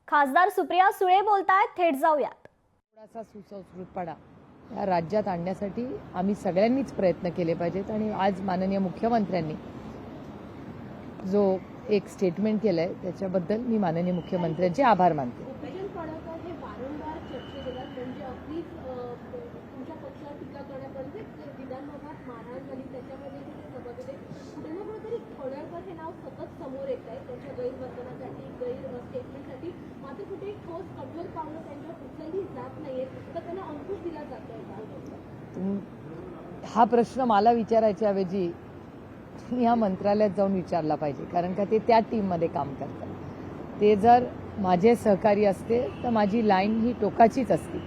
खासदार सुप्रिया सुळे बोलतायत, थेट जाऊयात. थोडासा सुसंस्कृतपणा या राज्यात आणण्यासाठी आम्ही सगळ्यांनीच प्रयत्न केले पाहिजेत आणि आज माननीय मुख्यमंत्र्यांनी जो एक स्टेटमेंट केलंय त्याच्याबद्दल मी माननीय मुख्यमंत्र्यांचे आभार मानते. समोर येत आहे त्यांच्या गैरवर्तनासाठी स्टेटमेंटसाठी मात्र कुठे ठोस कठोर पावलं त्यांच्यावर उचलली जात नाहीये तर त्यांना अंकुश दिला जातोय. हा प्रश्न मला विचारायच्या ऐवजी या मंत्रालयात जाऊन विचारला पाहिजे, कारण का ते त्या टीममध्ये काम करतात. ते जर माझे सहकारी असते तर माझी लाईन ही टोकाचीच असती,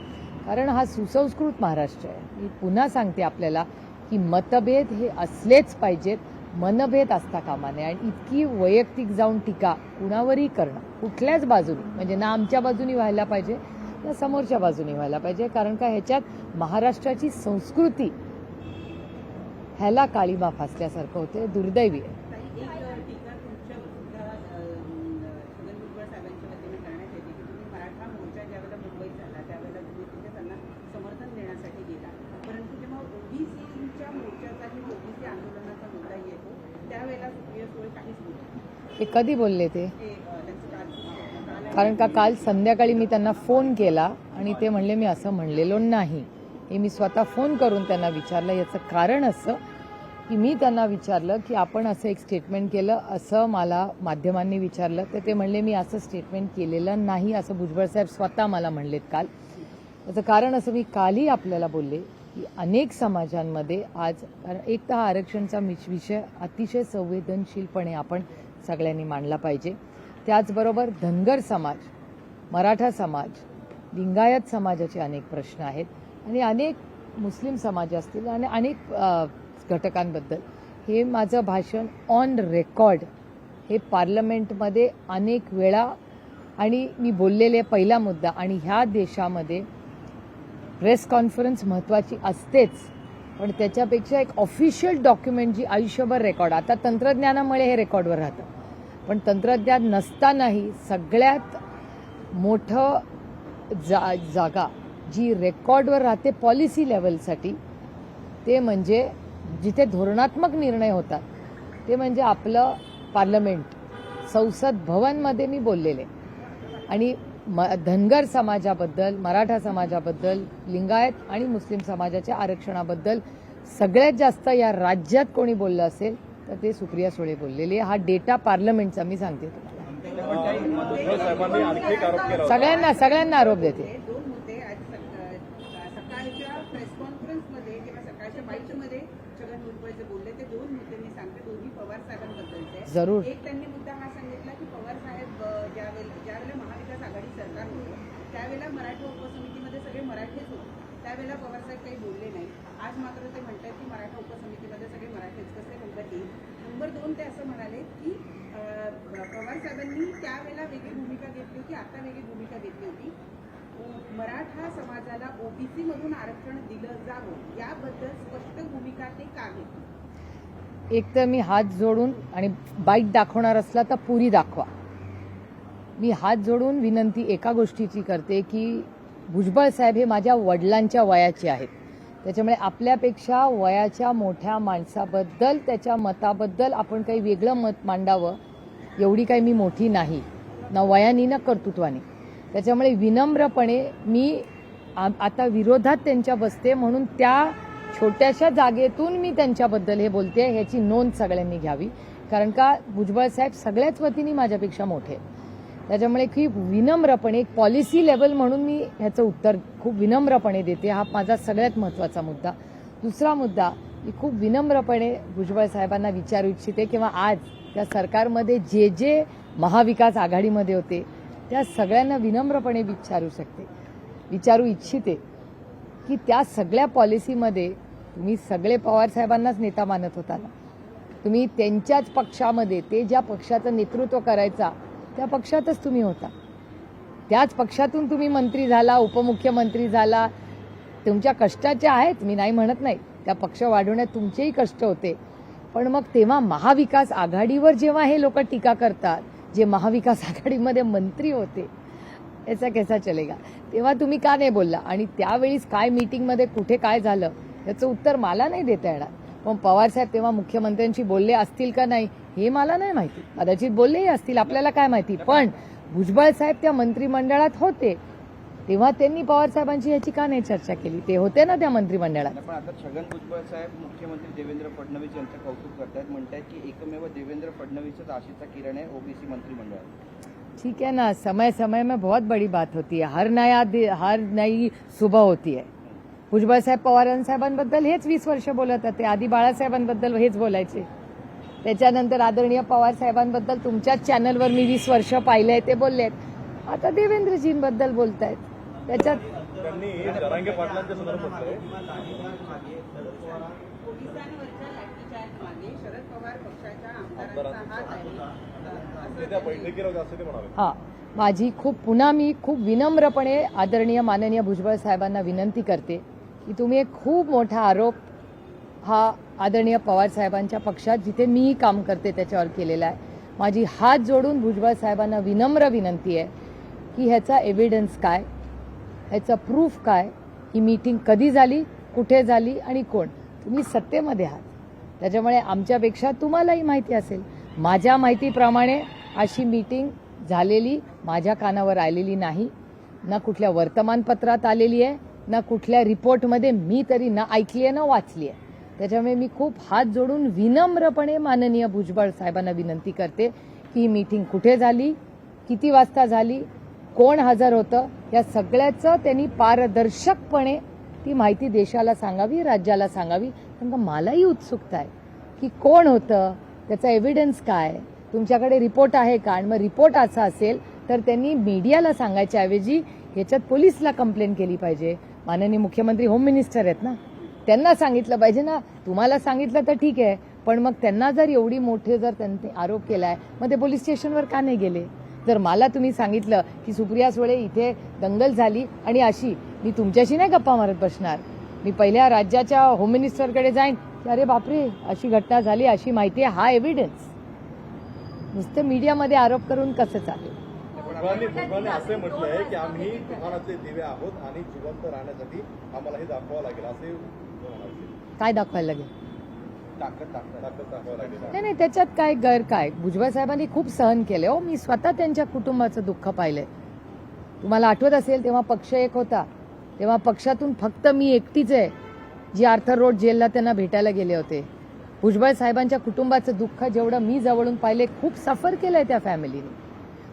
कारण हा सुसंस्कृत महाराष्ट्र आहे. मी पुन्हा सांगते आपल्याला की मतभेद हे असलेच पाहिजेत, मनभेद असता कामा नये. आणि इतकी वैयक्तिक जाऊन टीका कुणावरही करणं कुठल्याच बाजूनी, म्हणजे ना आमच्या बाजूनी व्हायला पाहिजे ना समोरच्या बाजूनी व्हायला पाहिजे, कारण का ह्याच्यात महाराष्ट्राची संस्कृती ह्याला काळीमा फासल्यासारखं होते. दुर्दैवी आहे. समर्थन देण्यासाठी गेला, परंतु जेव्हा ओबीसीच्या मोर्चाचाही ओबीसी आंदोलनाचा मुद्दा येतो त्यावेळेला सुप्रिया सुळे काहीच बोलत. हे कधी बोलले ते? कारण का काल संध्याकाळी मी त्यांना फोन केला आणि ते म्हणले मी असं म्हणलेलो नाही. हे मी स्वतः फोन करून त्यांना विचारलं. याचं कारण असं की मी त्यांना विचारलं की आपण असं एक स्टेटमेंट केलं असं मला माध्यमांनी विचारलं, तर ते म्हणले मी असं स्टेटमेंट केलेलं नाही असं भुजबळ साहेब स्वतः मला म्हणलेत काल. याचं कारण असं, मी कालही आपल्याला बोलले की अनेक समाजांमध्ये आज, कारण एक तर हा आरक्षणचा विषय अतिशय संवेदनशीलपणे आपण सगळ्यांनी मांडला पाहिजे. त्याचबरोबर धनगर समाज, मराठा समाज, लिंगायत समाजाचे अनेक प्रश्न आहेत आणि अनेक मुस्लिम समाज असतील आणि अनेक घटकांबद्दल हे माझं भाषण ऑन रेकॉर्ड हे पार्लमेंटमध्ये अनेक वेळा आणि मी बोललेले पहिला मुद्दा. आणि ह्या देशामध्ये प्रेस कॉन्फरन्स महत्त्वाची असतेच, पण त्याच्यापेक्षा एक ऑफिशियल डॉक्युमेंट जी आयुष्यभर रेकॉर्ड, आता तंत्रज्ञानामुळे हे रेकॉर्डवर राहतं, पण तंत्रज्ञान नसतानाही सगळ्यात मोठं जागा जी रेकॉर्डवर राहते पॉलिसी लेवलसाठी, ते म्हणजे जिथे धोरणात्मक निर्णय होतात ते म्हणजे आपलं पार्लमेंट, संसद भवनमध्ये मी बोललेले. आणि धनगर समाजाबद्दल, मराठा समाजाबद्दल, लिंगायत आणि मुस्लिम समाजाच्या आरक्षणाबद्दल सगळ्यात जास्त या राज्यात कोणी बोललं असेल तर ते सुप्रिया सुळे बोललेले. हा डेटा पार्लमेंटचा मी सांगते तुम्हाला. सगळ्यांना आरोप देते. प्रेस कॉन्फरन्समध्ये किंवा सकाळच्या बाईटमध्ये छगन भुजबळ बोलले ते दोन मुद्दे मी सांगते, दोन्ही पवार साहेबांबद्दलचे. जरूर. एक, त्यांनी मुद्दा हा सांगितला की पवार साहेब ज्यावेळेला महाविकास आघाडी सरकार होतं त्यावेळेला मराठा उपसमितीमध्ये सगळे मराठेच होते, त्यावेळेला पवार साहेब काही बोलले नाही. आज मात्र ते म्हणतात की मराठा उपसमितीमध्ये सगळे मराठेच कसे मुद्दा येईल. नंबर 2, ते असं म्हणाले की पवार साहेबांनी त्यावेळेला वेगळी भूमिका घेतली होती, आता वेगळी भूमिका घेतली होती. मराठा समाजाला ओबीसी मधून आरक्षण दिलं जावं याबद्दल स्पष्ट भूमिका ते का घेतली? एक तर मी हात जोडून, आणि बाईट दाखवणार असला तर पुरी दाखवा, मी हात जोडून विनंती एका गोष्टीची करते की भुजबळ साहेब हे माझ्या वडिलांच्या वयाचे आहेत, त्याच्यामुळे आपल्यापेक्षा वयाच्या मोठ्या माणसाबद्दल, त्याच्या मताबद्दल आपण काही वेगळं मत मांडावं एवढी काही मी मोठी नाही, ना वयानी ना कर्तृत्वाने. त्याच्यामुळे विनम्रपणे मी आता विरोधात त्यांच्या बसते, म्हणून त्या छोट्याशा जागेतून मी त्यांच्याबद्दल हे बोलते, ह्याची नोंद सगळ्यांनी घ्यावी. कारण का भुजबळ साहेब सगळ्याच वतीने माझ्यापेक्षा मोठे आहेत, त्याच्यामुळे खूप विनम्रपणे एक पॉलिसी लेवल म्हणून मी ह्याचं उत्तर खूप विनम्रपणे देते. हा माझा सगळ्यात महत्त्वाचा मुद्दा. दुसरा मुद्दा, मी खूप विनम्रपणे भुजबळ साहेबांना विचारू इच्छिते किंवा आज त्या सरकारमध्ये जे जे महाविकास आघाडीमध्ये होते त्या सगळ्यांना विनम्रपणे विचारू इच्छिते की त्या सगळ्या पॉलिसीमध्ये तुम्ही सगळे पवार साहेबांनाच नेता मानत होता ना, तुम्ही त्यांच्याच पक्षामध्ये, ते ज्या पक्षाचं नेतृत्व करायचा त्या पक्षातच तुम्ही होता, त्याच पक्षातून तुम्ही मंत्री झाला, उपमुख्यमंत्री झाला, तुमच्या कष्टाचे आहेत, मी नाही म्हणत नाही, त्या पक्ष वाढवण्यात तुमचेही कष्ट होते, पण मग तेव्हा महाविकास आघाडीवर जेव्हा हे लोक टीका करतात, जे महाविकास आघाडीमध्ये मंत्री होते, ऐसा कैसा चलेगा. तेव्हा तुम्ही का नाही बोलला आणि त्यावेळीस काय मीटिंगमध्ये कुठे काय झालं याचं उत्तर मला नाही देता येणार. पण पवारसाहेब तेव्हा मुख्यमंत्र्यांशी बोलले असतील का नाही हे मला नाही माहिती. कदाचित बोललेही असतील, आपल्याला काय माहिती. पण भुजबळ साहेब त्या मंत्रिमंडळात होते तेव्हा त्यांनी पवारसाहेबांची याची का नाही चर्चा केली. ते होते ना त्या मंत्रिमंडळात. पण आता छगन भुजबळ साहेब मुख्यमंत्री देवेंद्र फडणवीस यांचं कौतुक करतायत, म्हणतात की एकमेव देवेंद्र फडणवीसच आशेचा किरण है ओबीसी मंत्रिमंडळात. ठीक है ना, समय समय में बहुत बड़ी बात होती है. हर नई सुबह होती है. भुजबळ साहेब पवार साहेबांबद्दल हेच 20 वर्ष बोलत होते. आधी बाळासाहेबांबद्दल हेच बोलायचे. त्याच्यानंतर आदरणीय पवार साहेबांबद्दल तुमच्याच चॅनलवर मी 20 वर्ष पाहिलंय ते बोललेत. आता देवेंद्रजींबद्दल बोलतायत. त्याच्यात पोलिसांवरच्या लाठीचार्ज मागे शरद पवार पक्षाच्या आमदारांचा हात आहे. हा, माझी मी खूप विनम्रपणे आदरणीय माननीय भुजबळ साहेबांना विनंती करते की तुम्ही एक खूप मोठा आरोप हा आदरणीय पवार साहेबांच्या पक्षात जिथे मीही काम करते त्याच्यावर केलेला आहे. माझी हात जोडून भुजबळ साहेबांना विनम्र विनंती आहे की ह्याचा एव्हिडन्स काय, ह्याचा प्रूफ काय, ही मीटिंग कधी झाली, कुठे झाली आणि कोण. तुम्ही सत्तेमध्ये आहात त्याच्यामुळे आमच्यापेक्षा तुम्हालाही माहिती असेल. माझ्या माहितीप्रमाणे अशी मीटिंग झालेली माझ्या कानावर आलेली नाही, ना कुठल्या वर्तमानपत्रात आलेली आहे, ना कुठल्या रिपोर्टमध्ये मी तरी ना ऐकली आहे ना वाचली आहे. त्याच्यामुळे मी खूप हात जोडून विनम्रपणे माननीय भुजबळ साहेबांना विनंती करते की ही मीटिंग कुठे झाली, किती वाजता झाली, कोण हजर होतं, या सगळ्याचं त्यांनी पारदर्शकपणे ती माहिती देशाला सांगावी, राज्याला सांगावी. कारण का मलाही उत्सुकता आहे की कोण होतं, त्याचा एव्हिडन्स काय, तुमच्याकडे रिपोर्ट आहे का. आणि मग रिपोर्ट असा असेल तर त्यांनी मीडियाला सांगायच्या ऐवजी ह्याच्यात पोलिसला कंप्लेंट केली पाहिजे. माननीय मुख्यमंत्री होम मिनिस्टर आहेत ना, त्यांना सांगितलं पाहिजे ना. तुम्हाला सांगितलं तर ठीक आहे, पण मग त्यांना जर एवढी मोठे जर त्यांनी आरोप केलाय मग ते पोलीस स्टेशनवर का नाही गेले. जर मला तुम्ही सांगितलं की सुप्रिया सुळे इथे दंगल झाली आणि अशी, मी तुमच्याशी नाही गप्पा मारत बसणार. मी पहिल्या राज्याच्या होम मिनिस्टरकडे जाईन की अरे बापरे अशी घटना झाली, अशी माहिती आहे, हा एव्हिडन्स. नुसतं मीडियामध्ये आरोप करून कसं चालेल. भुजबळांनी असे म्हटलंय की आम्ही तुफानाचे दिवे आहोत आणि जिवंत राहण्यासाठी आम्हाला हे दाखवावं लागेल. असे काय दाखवायला लागेल. ताकद दाखवावं लागेल. नाही, त्याच्यात काय गैर काय. भुजबळ साहेबांनी खूप सहन केले हो. मी स्वतः त्यांच्या कुटुंबाचं दुःख पाहिलंय. तुम्हाला आठवत असेल तेव्हा पक्ष एक होता, तेव्हा पक्षातून फक्त मी एकटीच आहे जी आर्थर रोड जेलला त्यांना भेटायला गेले होते. भुजबळ साहेबांच्या कुटुंबाचं दुःख जेवढं मी जवळून पाहिले, खूप सफर केलंय त्या फॅमिलीने.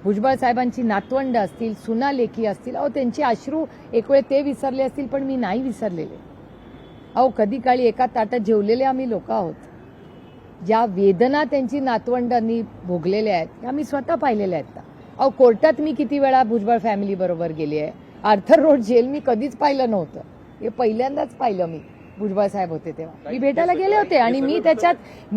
भुजबळ साहेबांची नातवंड असतील, सुना लेकी असतील, अहो त्यांचे अश्रू एक वेळ ते विसरले असतील पण मी नाही विसरलेले. अहो कधी काळी एका ताटात जेवलेले आम्ही लोक आहोत. ज्या वेदना त्यांची नातवंडांनी भोगलेल्या आहेत त्या मी स्वतः पाहिलेल्या आहेत. अहो कोर्टात मी किती वेळा भुजबळ फॅमिली बरोबर गेली आहे. आर्थर रोड जेल मी कधीच पाहिलं नव्हतं, हे पहिल्यांदाच पाहिलं मी. भुजबळ साहेब होते तेव्हा मी भेटायला गेले होते आणि मी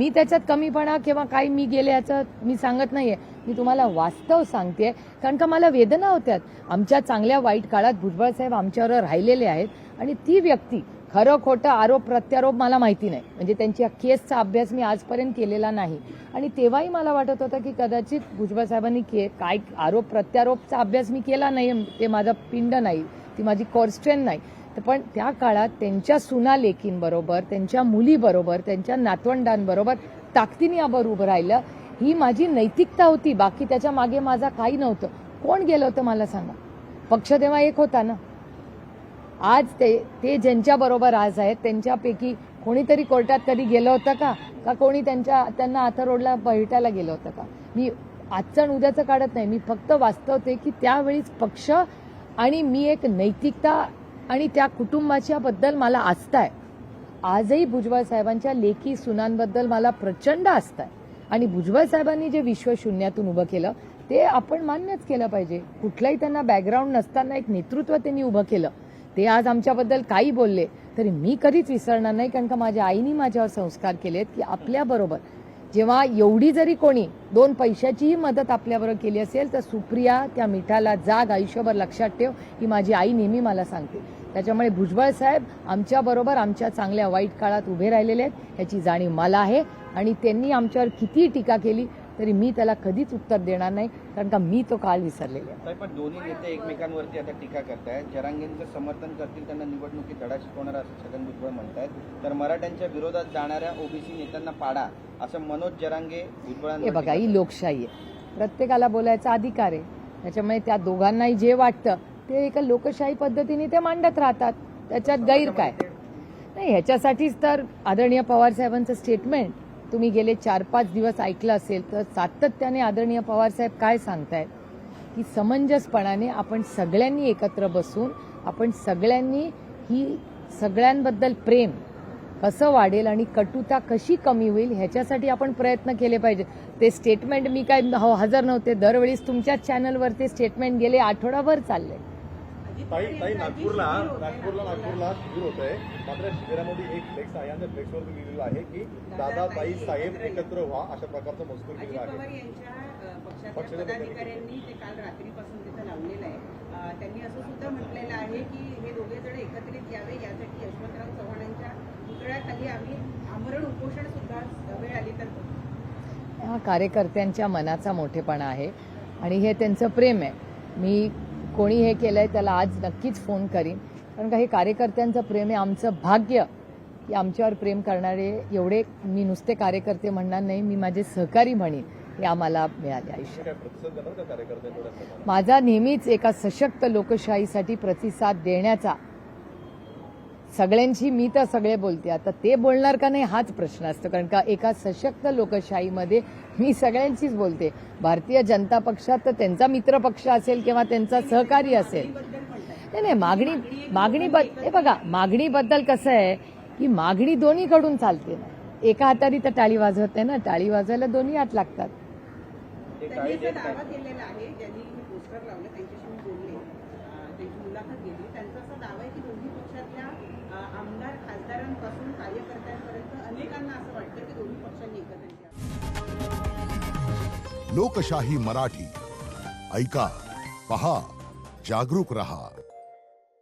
त्याच्यात कमीपणा किंवा काही मी गेले याचं मी सांगत नाहीये. मी तुम्हाला वास्तव सांगते कारण का मला वेदना होत्यात. आमच्या चांगल्या वाईट काळात भुजबळ साहेब आमच्यावर राहिलेले आहेत आणि ती व्यक्ती खरं खोटं आरोप प्रत्यारोप मला माहिती नाही. म्हणजे त्यांच्या केसचा अभ्यास मी आजपर्यंत केलेला नाही आणि तेव्हाही मला वाटत होतं की कदाचित भुजबळ साहेबांनी काय आरोप प्रत्यारोपचा अभ्यास मी केला नाही. ते माझं पिंड नाही, ती माझी कॉर्स्ट्रेन नाही. पण त्या काळात त्यांच्या सुना लेकींबरोबर, त्यांच्या मुलीबरोबर, त्यांच्या नातवंडांबरोबर ताकदीने उभं राहिलं, ही माझी नैतिकता होती. बाकी त्याच्या मागे माझा काही नव्हतं. कोण गेलं होतं मला सांगा. पक्ष तेव्हा एक होता ना. आज ते ज्यांच्या बरोबर आज आहेत त्यांच्यापैकी कोणीतरी कोर्टात कधी गेलं होतं का कोणी त्यांना आर्थर रोडला भेटायला गेलं होतं का. मी आजचं आणि उद्याचं काढत नाही, मी फक्त वास्तवते की त्यावेळीच पक्ष आणि मी एक नैतिकता आणि त्या कुटुंबाच्या बद्दल मला आस्था आहे. आजही भुजबळ साहेबांच्या लेकी सुनांबद्दल मला प्रचंड आस्था आहे. आणि भुजबळ साहेबांनी जे विश्व शून्यातून उभं केलं ते आपण मान्यच केलं पाहिजे. कुठलाही त्यांना बॅकग्राऊंड नसताना एक नेतृत्व त्यांनी उभं केलं. ते आज आमच्याबद्दल काही बोलले तरी मी कधीच विसरणार नाही. कारण का माझ्या आईनी माझ्यावर संस्कार केलेत की आपल्याबरोबर जेव्हा एवढी जरी कोणी 2 पैशाचीही मदत आपल्याबरोबर केली असेल तर सुप्रिया त्या मिठाला जाग, आयुष्यभर लक्षात ठेव, ही माझी आई नेहमी मला सांगते. त्याच्यामुळे भुजबळ साहेब आमच्याबरोबर आमच्या चांगल्या वाईट काळात उभे राहिलेले आहेत, याची जाणीव मला आहे. आणि त्यांनी आमच्यावर किती टीका केली तरी मी त्याला कधीच उत्तर देणार नाही, कारण का मी तो काळ विसरलेला आहे. साहेब, पण दोन्ही नेते एकमेकांवरती आता टीका करतायत. जरांगेंचं समर्थन करतील त्यांना निवडणुकीत धडा शिकवणार असं छगन भुजबळ म्हणतायत, तर मराठ्यांच्या विरोधात जाणाऱ्या ओबीसी नेत्यांना पाडा असं मनोज जरांगे भुजबळांवर हे बघा, टीका ही लोकशाही आहे, प्रत्येकाला बोलायचा अधिकार आहे. त्याच्यामुळे त्या दोघांनाही जे वाटतं ते एका लोकशाही पद्धतीने ते मांडत राहतात, त्याच्यात गैर काय नाही. ह्याच्यासाठीच तर आदरणीय पवार साहेबांचं स्टेटमेंट तुम्ही गेले 4-5 दिवस ऐकलं असेल तर सातत्याने आदरणीय पवार साहेब काय सांगतायत की समंजसपणाने आपण सगळ्यांनी एकत्र बसून आपण सगळ्यांनी ही सगळ्यांबद्दल प्रेम कसं वाढेल आणि कटुता कशी कमी होईल ह्याच्यासाठी आपण प्रयत्न केले पाहिजे. ते स्टेटमेंट मी काय हजर नव्हते, दरवेळीस तुमच्याच चॅनलवर ते स्टेटमेंट गेले आठवडाभर चाललंय. ताई नागपूरला शिबिर होत आहे, मात्र शिबिरामध्ये एक फ्लेक्स आहे आणि त्या फ्लेक्सवरती लिहिलेलं आहे की दादाताई साहेब एकत्र व्हा, अशा प्रकारचा मजकूर अजित लिहिला पवार आहे. यांच्या पक्षाच्या पदाधिकाऱ्यांनी ते काल रात्रीपासून तिथं लावलेलं आहे. त्यांनी असं सुद्धा म्हटलेलं आहे की हे दोघे जण एकत्रित यावे यासाठी यशवंतराव चव्हाणांच्या पुतळ्याखाली आम्ही आमरण उपोषण सुद्धा वेळ आली तर करू. हा कार्यकर्त्यांच्या मनाचा मोठेपणा आहे आणि हे त्यांचं प्रेम आहे. मी कोणी हे केलंय त्याला आज नक्कीच फोन करीन, कारण का हे कार्यकर्त्यांचं प्रेम आहे. आमचं भाग्य की आमच्यावर प्रेम करणारे एवढे, मी नुसते कार्यकर्ते म्हणणार नाही, मी माझे सहकारी म्हणेन, हे आम्हाला मिळाले आयुष्यात. काय प्रतिसाद देणार का कार्यकर्त्यांकडे? माझा नेहमीच एका सशक्त लोकशाहीसाठी प्रतिसाद देण्याचा, सगळ्यांची मी तर सगळे बोलते, आता ते बोलणार का नाही हाच प्रश्न असतो, कारण का एका सशक्त लोकशाहीमध्ये मी सगळ्यांचीच बोलते. भारतीय जनता पक्षात तर त्यांचा मित्र पक्ष असेल किंवा त्यांचा सहकारी असेल, नाही हे बघा, मागणीबद्दल कसं आहे की मागणी दोन्हीकडून चालते ना, एका हाताने तर टाळी वाजवत नाही ना, टाळी वाजवायला दोन्ही हात लागतात. त्यांनी असा दावा केलेला आहे, ज्यांनी हे पोस्टर लावलं त्यांच्याशी मी बोलले, त्यांची मुलाखत घेतली. त्यांचा असा दावा आहे की दोन्ही पक्षातल्या आमदार खासदारांपासून कार्यकर्त्यांपर्यंत अनेकांना असं वाटतं की दोन्ही पक्षांनी एकत्र यावं. लोकशाही मराठी ऐका, पहा, जागरूक रहा.